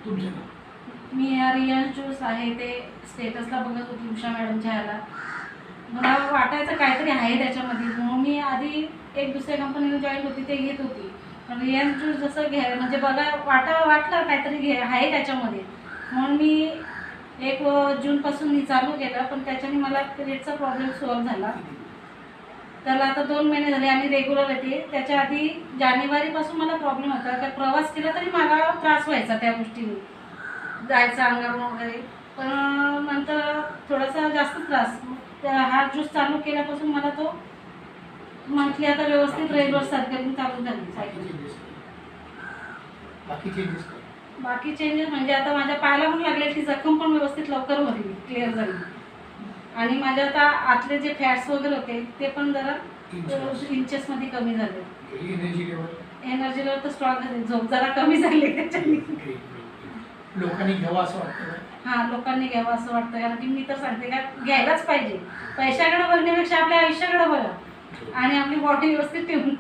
तुमचं नाव? मी रियान ज्यूस आहे ते स्टेटसला बघत होती उषा मॅडमच्या ह्याला. मला वाटायचं काहीतरी आहे त्याच्यामध्ये, म्हणून मी आधी एक दुसऱ्या कंपनीने जॉईन होती ते घेत होती. पण रियान ज्यूस जसं म्हणजे बघा वाटलं काहीतरी आहे त्याच्यामध्ये, म्हणून मी 1 जूनपासून मी चालू केलं. पण त्याच्याने मला पिरियडचा प्रॉब्लेम सॉल्व्ह झाला. त्याला आता 2 महिने झाले आणि रेग्युलर येते. त्याच्या आधी जानेवारीपासून मला प्रॉब्लेम होता, का प्रवास केला तरी मला त्रास व्हायचा त्या गोष्टीने, जायचा अंगावर वगैरे. पण नंतर थोडासा जास्त त्रास. हा ज्यूस चालू केल्यापासून मला तो मंथली आता व्यवस्थित रेग्युलर सारखं चालू झाली सायकल. बाकी चेंजेस म्हणजे आता माझ्या पायाला पण लागले, ती जखम पण व्यवस्थित लवकर भरली, क्लिअर झाली. आणि माझ्या आता आतले जे फॅट्स वगैरे होते ते पण जरा इंचेसमध्ये कमी झाले. एनर्जी लेवल तर स्ट्रॉंग झाली, झोप जरा कमी झाली त्याच्याने. लोकांनी घ्यावं असं वाटतं? हां, लोकांनी घ्यावं असं वाटतं. कारण की मी तर सांगते का घ्यायलाच पाहिजे. पैशाकडे बघण्यापेक्षा आपल्या आयुष्याकडे बघा आणि आपली बॉडी व्यवस्थित ठेवून